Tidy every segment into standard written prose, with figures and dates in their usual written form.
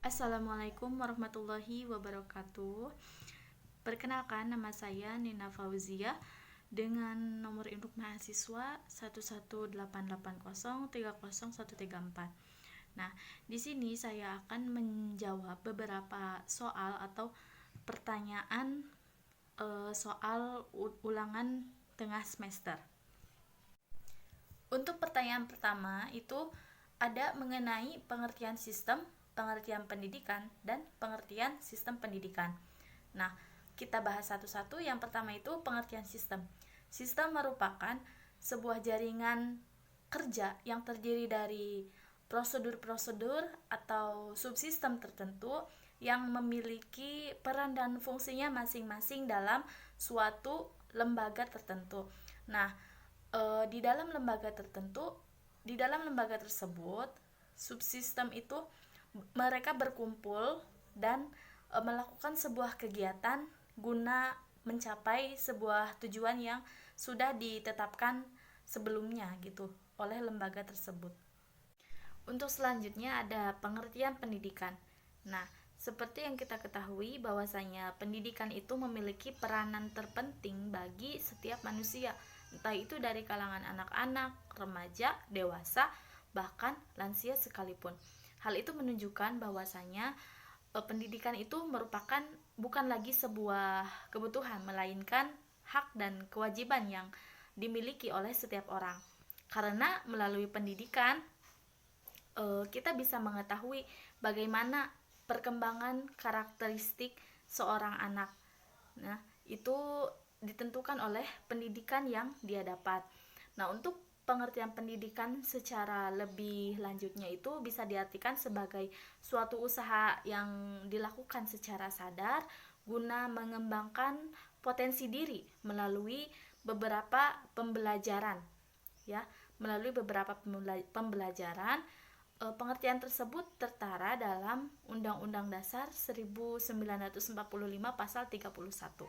Assalamualaikum warahmatullahi wabarakatuh. Perkenalkan, nama saya Nina Fauzia dengan nomor induk mahasiswa 11880300134. Nah, di sini saya akan menjawab beberapa soal atau pertanyaan soal ulangan tengah semester. Untuk pertanyaan pertama itu ada mengenai pengertian sistem, pengertian pendidikan, dan pengertian sistem pendidikan. Nah, kita bahas satu-satu. Yang pertama itu pengertian sistem. Sistem merupakan sebuah jaringan kerja yang terdiri dari prosedur-prosedur atau subsistem tertentu yang memiliki peran dan fungsinya masing-masing dalam suatu lembaga tertentu. Nah, di dalam lembaga tersebut, subsistem itu mereka berkumpul dan melakukan sebuah kegiatan guna mencapai sebuah tujuan yang sudah ditetapkan sebelumnya gitu oleh lembaga tersebut. Untuk selanjutnya ada pengertian pendidikan. Nah, seperti yang kita ketahui bahwasanya pendidikan itu memiliki peranan terpenting bagi setiap manusia, entah itu dari kalangan anak-anak, remaja, dewasa, bahkan lansia sekalipun. Hal itu menunjukkan bahwasanya pendidikan itu merupakan bukan lagi sebuah kebutuhan, melainkan hak dan kewajiban yang dimiliki oleh setiap orang. Karena melalui pendidikan kita bisa mengetahui bagaimana perkembangan karakteristik seorang anak. Nah, itu ditentukan oleh pendidikan yang dia dapat. Nah, untuk pengertian pendidikan secara lebih lanjutnya itu bisa diartikan sebagai suatu usaha yang dilakukan secara sadar guna mengembangkan potensi diri melalui beberapa pembelajaran, ya, melalui beberapa pembelajaran. Pengertian tersebut tertera dalam Undang-Undang Dasar 1945 pasal 31.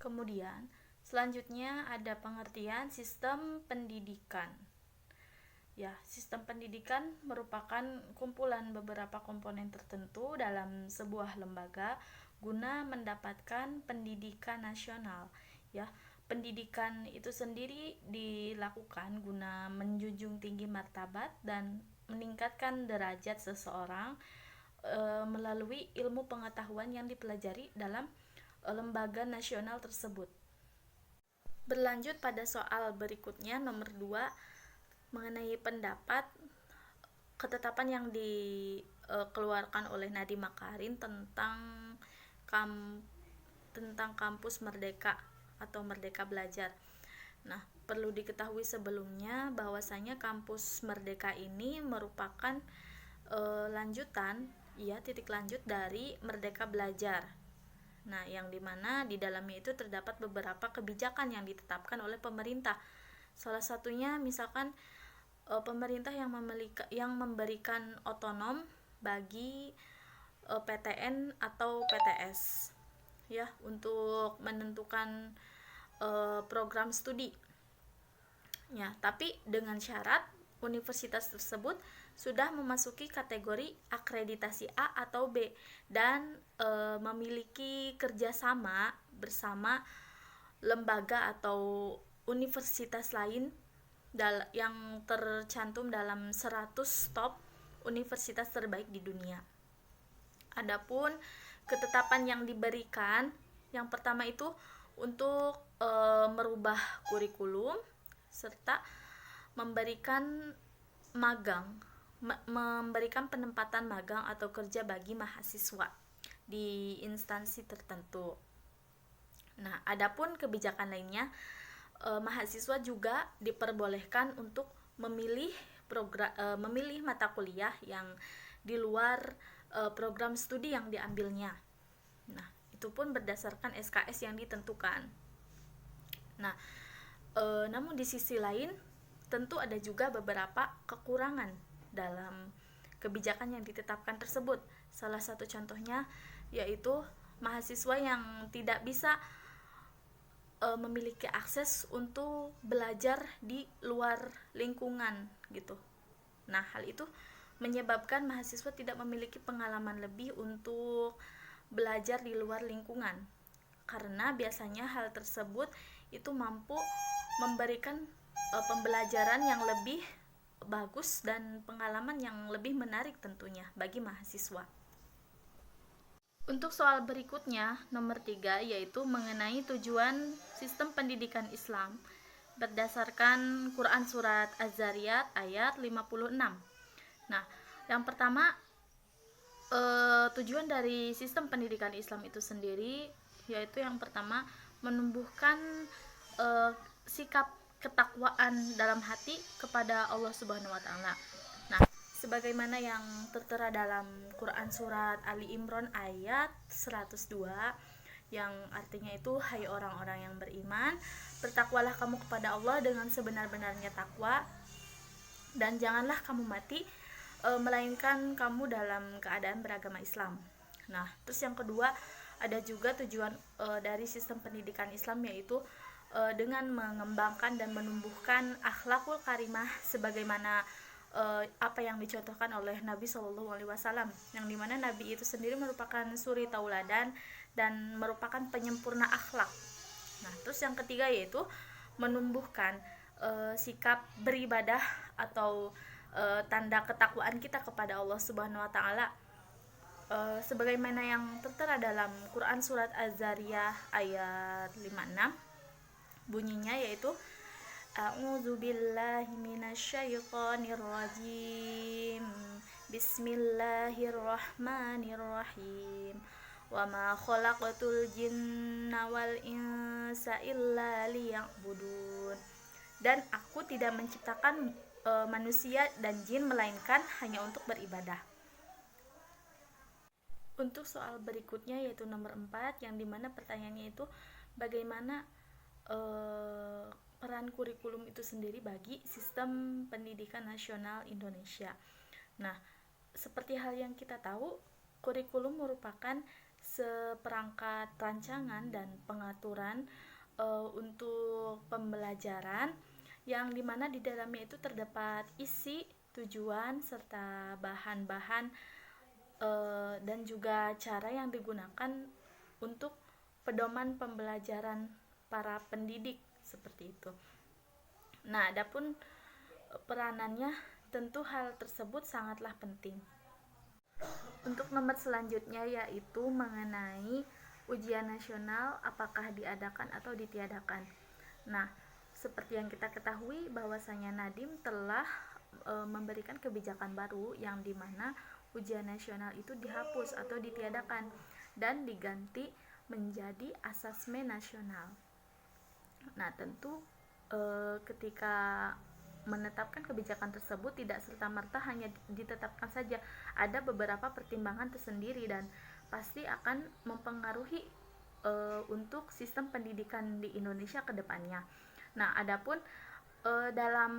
Kemudian, selanjutnya ada pengertian sistem pendidikan. Ya, sistem pendidikan merupakan kumpulan beberapa komponen tertentu dalam sebuah lembaga guna mendapatkan pendidikan nasional. Ya, pendidikan itu sendiri dilakukan guna menjunjung tinggi martabat dan meningkatkan derajat seseorang melalui ilmu pengetahuan yang dipelajari dalam lembaga nasional tersebut. Berlanjut pada soal berikutnya, nomor 2, mengenai pendapat ketetapan yang dikeluarkan oleh Nadiem Makarim tentang kampus Merdeka atau Merdeka Belajar. Nah, perlu diketahui sebelumnya bahwasanya kampus Merdeka ini merupakan titik lanjut dari Merdeka Belajar. Nah, yang dimana di dalamnya itu terdapat beberapa kebijakan yang ditetapkan oleh pemerintah. Salah satunya misalkan pemerintah yang memberikan otonom bagi PTN atau PTS, ya, untuk menentukan program studi. Ya, tapi dengan syarat universitas tersebut sudah memasuki kategori akreditasi A atau B dan memiliki kerjasama bersama lembaga atau universitas lain yang tercantum dalam 100 top universitas terbaik di dunia. Adapun ketetapan yang diberikan, yang pertama itu untuk merubah kurikulum serta memberikan penempatan magang atau kerja bagi mahasiswa di instansi tertentu. Nah, adapun kebijakan lainnya, mahasiswa juga diperbolehkan untuk memilih mata kuliah yang di luar program studi yang diambilnya. Nah, itu pun berdasarkan SKS yang ditentukan. Nah, namun di sisi lain tentu ada juga beberapa kekurangan dalam kebijakan yang ditetapkan tersebut. Salah satu contohnya yaitu mahasiswa yang tidak bisa memiliki akses untuk belajar di luar lingkungan gitu. Nah, hal itu menyebabkan mahasiswa tidak memiliki pengalaman lebih untuk belajar di luar lingkungan, karena biasanya hal tersebut itu mampu memberikan pembelajaran yang lebih bagus dan pengalaman yang lebih menarik tentunya bagi mahasiswa. Untuk soal berikutnya, nomor 3, yaitu mengenai tujuan sistem pendidikan Islam berdasarkan Quran Surat Az-Zariyat ayat 56. Nah, yang pertama, tujuan dari sistem pendidikan Islam itu sendiri, yaitu yang pertama, menumbuhkan sikap ketakwaan dalam hati kepada Allah Subhanahu wa taala. Nah, sebagaimana yang tertera dalam Quran Surat Ali Imran ayat 102, yang artinya itu, hai orang-orang yang beriman, bertakwalah kamu kepada Allah dengan sebenar-benarnya takwa, dan janganlah kamu mati melainkan kamu dalam keadaan beragama Islam. Nah, terus yang kedua, ada juga tujuan dari sistem pendidikan Islam, yaitu dengan mengembangkan dan menumbuhkan akhlakul karimah sebagaimana apa yang dicontohkan oleh Nabi Shallallahu Alaihi Wasallam, yang dimana Nabi itu sendiri merupakan suri tauladan dan merupakan penyempurna akhlak. Nah, terus yang ketiga yaitu menumbuhkan sikap beribadah atau tanda ketakwaan kita kepada Allah Subhanahu Wa Taala, sebagaimana yang tertera dalam Quran Surat Az-Zariyah ayat 56, bunyinya yaitu A'udzubillahi minasyaitonirrajim. Bismillahirrahmanirrahim. Wa ma khalaqatul jinna wal insa illa liya'budun. Dan aku tidak menciptakan manusia dan jin melainkan hanya untuk beribadah. Untuk soal berikutnya yaitu nomor 4, yang dimana pertanyaannya itu bagaimana peran kurikulum itu sendiri bagi sistem pendidikan nasional Indonesia. Nah, seperti hal yang kita tahu, kurikulum merupakan seperangkat rancangan dan pengaturan untuk pembelajaran, yang dimana di dalamnya itu terdapat isi, tujuan, serta bahan-bahan dan juga cara yang digunakan untuk pedoman pembelajaran para pendidik, seperti itu. Nah, adapun peranannya, tentu hal tersebut sangatlah penting. Untuk nomor selanjutnya yaitu mengenai ujian nasional, apakah diadakan atau ditiadakan. Nah, seperti yang kita ketahui bahwasanya Nadiem telah memberikan kebijakan baru, yang dimana ujian nasional itu dihapus atau ditiadakan dan diganti menjadi asesmen nasional. Nah, tentu ketika menetapkan kebijakan tersebut tidak serta-merta hanya ditetapkan saja, ada beberapa pertimbangan tersendiri dan pasti akan mempengaruhi untuk sistem pendidikan di Indonesia ke depannya. Nah, adapun dalam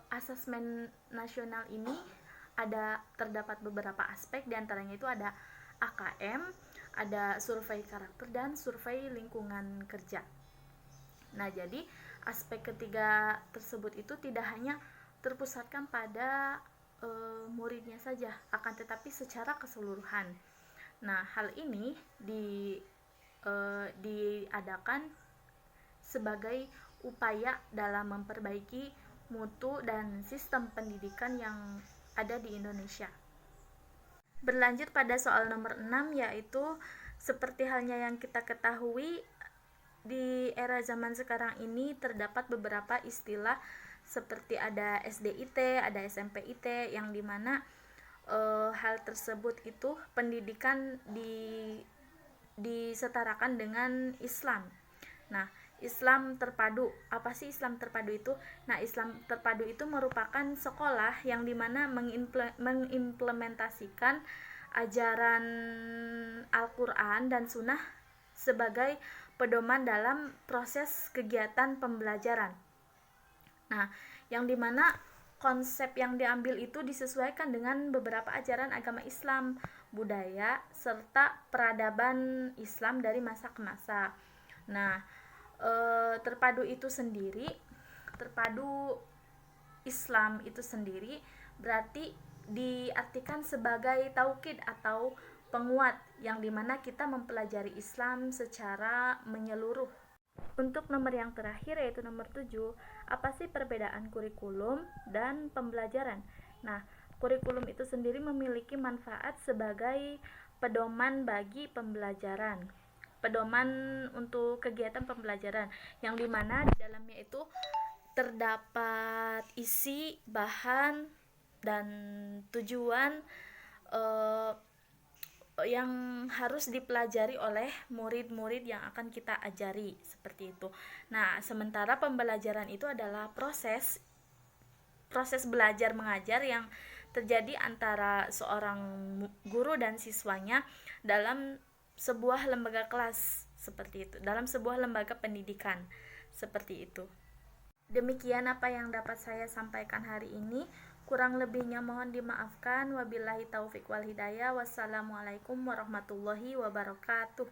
asesmen nasional ini terdapat beberapa aspek, diantaranya itu ada AKM, ada survei karakter, dan survei lingkungan kerja. Nah, jadi aspek ketiga tersebut itu tidak hanya terpusatkan pada muridnya saja, akan tetapi secara keseluruhan. Nah, hal ini diadakan sebagai upaya dalam memperbaiki mutu dan sistem pendidikan yang ada di Indonesia. Berlanjut pada soal nomor 6, yaitu seperti halnya yang kita ketahui, di era zaman sekarang ini terdapat beberapa istilah seperti ada SDIT, ada SMPIT, yang dimana hal tersebut itu pendidikan disetarakan dengan Islam. Nah, Islam terpadu, apa sih Islam terpadu itu? Nah, Islam terpadu itu merupakan sekolah yang dimana mengimplementasikan ajaran Al-Quran dan Sunnah sebagai pedoman dalam proses kegiatan pembelajaran. Nah, yang dimana konsep yang diambil itu disesuaikan dengan beberapa ajaran agama Islam, budaya, serta peradaban Islam dari masa ke masa. Nah, terpadu Islam itu sendiri berarti diartikan sebagai taukid atau penguat, yang dimana kita mempelajari Islam secara menyeluruh. Untuk nomor yang terakhir yaitu nomor 7, apa sih perbedaan kurikulum dan pembelajaran? Nah, kurikulum itu sendiri memiliki manfaat sebagai pedoman bagi pembelajaran, pedoman untuk kegiatan pembelajaran, yang dimana di dalamnya itu terdapat isi, bahan, dan tujuan yang harus dipelajari oleh murid-murid yang akan kita ajari, seperti itu. Nah, sementara pembelajaran itu adalah proses belajar mengajar yang terjadi antara seorang guru dan siswanya dalam sebuah lembaga kelas, seperti itu, dalam sebuah lembaga pendidikan, seperti itu. Demikian apa yang dapat saya sampaikan hari ini. Kurang lebihnya mohon dimaafkan. Wabillahi taufik wal hidayah. Wassalamualaikum warahmatullahi wabarakatuh.